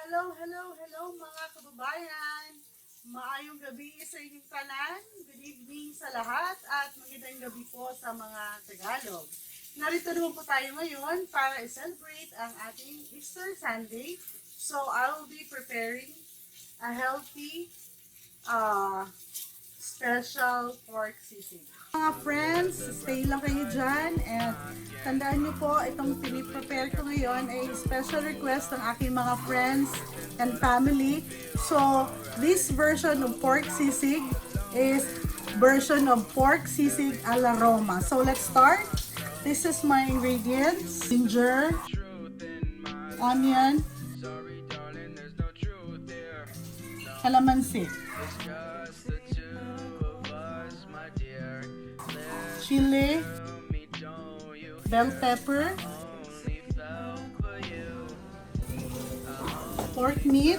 Hello mga kababayan. Maayong gabi sa inyong tanan. Good evening sa lahat at magandang gabi po sa mga Tagalog. Narito naman po tayo ngayon para i-celebrate ang ating Easter Sunday. So I will be preparing a healthy special pork sisig. Mga friends, stay lang kayo dyan and tandaan nyo po, itong piniprepare ko ngayon ay special request ng aking mga friends and family. So, this version of pork sisig is version of pork sisig a la Roma. So, let's start. This is my ingredients. Ginger, onion, calamansi, chili, bell pepper, pork meat,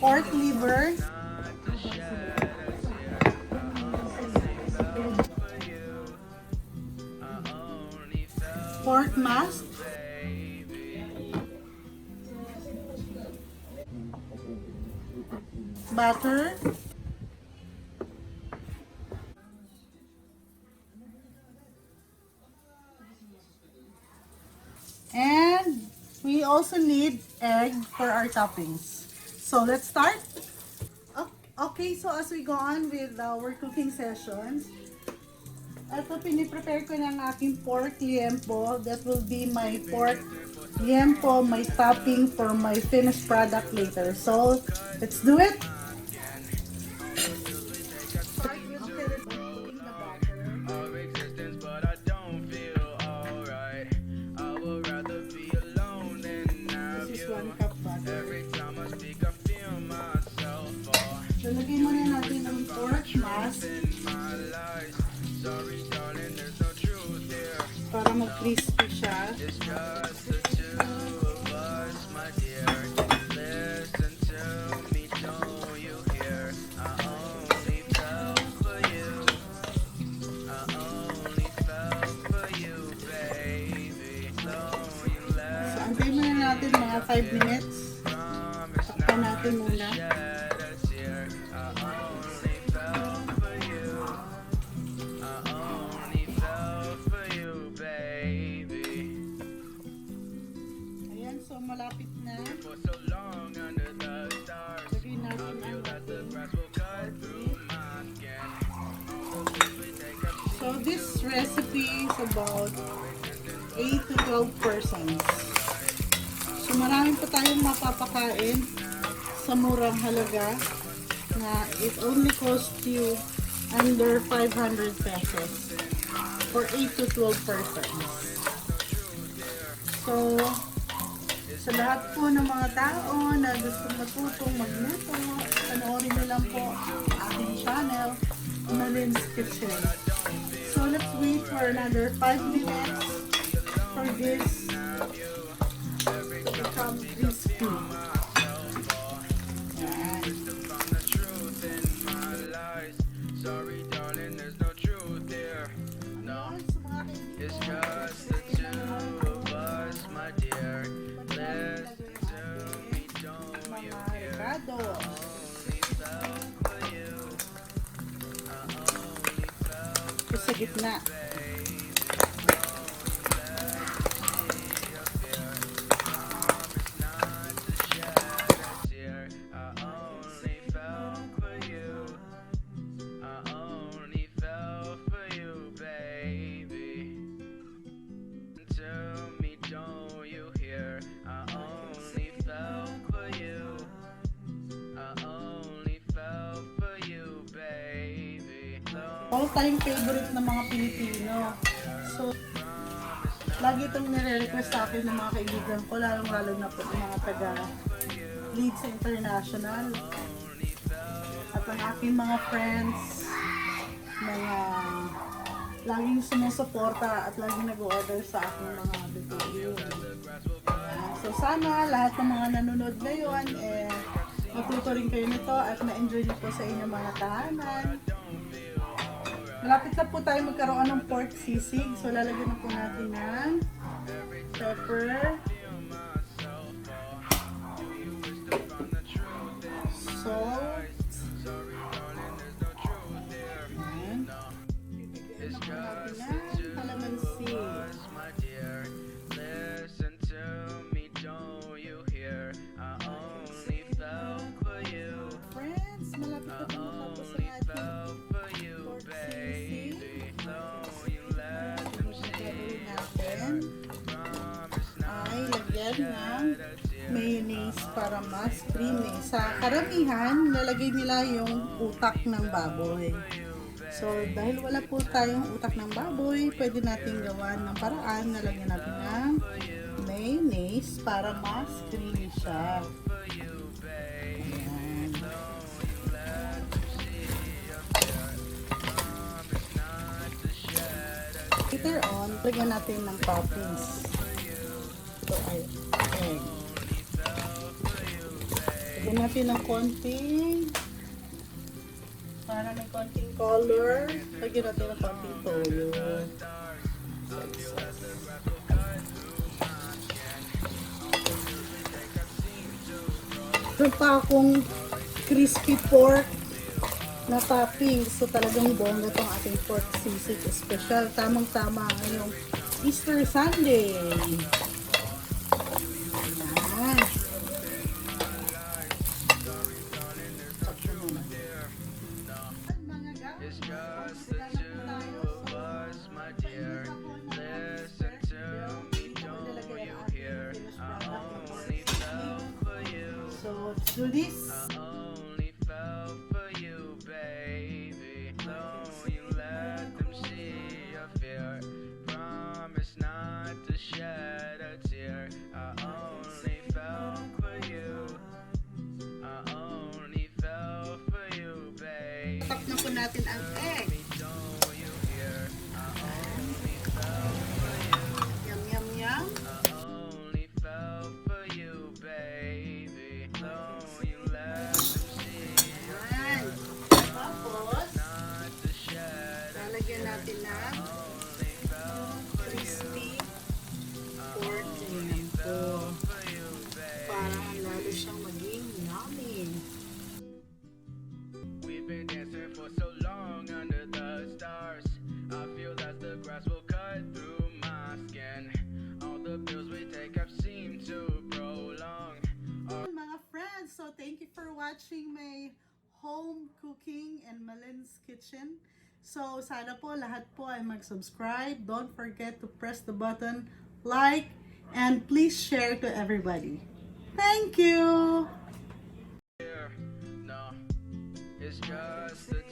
pork liver, pork mask, butter, and we also need egg for our toppings. So let's start. Okay, so as we go on with our cooking sessions, ito piniprepare ko ng aking pork liempo. That will be my pork liempo, my topping for my finished product later. So let's do it. So, lagay muna natin ang pork mask para mag-crispy siya. So, antayin muna natin mga 5 minutes. Takpan natin muna. So malapit na. Lagyan natin ang ating. So this recipe is about 8 to 12 persons. So marami pa tayong mapapakain sa murang halaga na it only costs you under 500 pesos for 8 to 12 persons. So sa lahat po ng mga tao na gusto matutong magluto, panoorin nyo lang po ating channel, Malin's Kitchen. So let's wait for another 5 minutes for this to become crispy. Yan. It's just the two of us, my dear. Listen to me, don't you hear? I only fell for you. I only fell for Sa gitna. All-time favorite ng mga Pilipino. So, lagi itong nire-request sa akin ng mga kaibigan ko, lalong-lalo na po ng mga taga-Leeds International. At ang aking mga friends, mga laging sumusuporta at laging nag-order sa aking mga video. So, sana lahat ng mga nanonood ngayon, matuto rin kayo nito at na-enjoy nyo po sa inyong mga tahanan. Malapit na po tayo magkaroon ng pork sisig. So, lalagyan na po natin ng pepper, salt, and It's natin just ng calamansi. my dear. Listen to me, don't you hear? I only fell for you. Friends, malapit na po matapos ang ating Fell for you, pork baby. sisig. Don't you let them see. Gagawin natin ay lagyan ng mayonnaise para mas creamy. Sa karamihan, lalagay nila yung utak ng baboy. So, dahil wala po tayong utak ng baboy, pwede natin gawan ng paraan na lagyan natin ng mayonnaise para mas creamy siya. Ayan. Later on, lagyan natin ng toppings. Ito ay egg. Lagyan natin ng konting para may konting color. Lagyan natin ng konting toyo. Meron pa akong crispy pork na topping. So talagang bongga tong ating pork sisig. Special. Tamang-tama ngayong Easter Sunday. Ayan. It's just the two of us, my dear. Listen to me, don't you hear? I only fell for you. So let's do this. I only fell for you, baby. Don't you let them see your fear. Promise not to shed a tear. I only fell for you. I only fell for you, baby. Tap na po natin ang egg. Don't you hear? I only fell for you. Yum, yum, yum. I only fell for you, baby. Don't you let them see your Ayan. Tapos, not to shed. lalagyan natin ng Only fell for crispy pork. Ayan po. for you, baby. Parang lalo siyang maging yummy. We've been dancing for so long under the stars. I feel that the grass will cut through my skin. All the bills we take have seemed to prolong. Mga friends, so thank you for watching my home cooking and Malin's Kitchen. So sana po lahat po ay mag-subscribe. Don't forget to press the button like and please share to everybody. Thank you! No, it's just the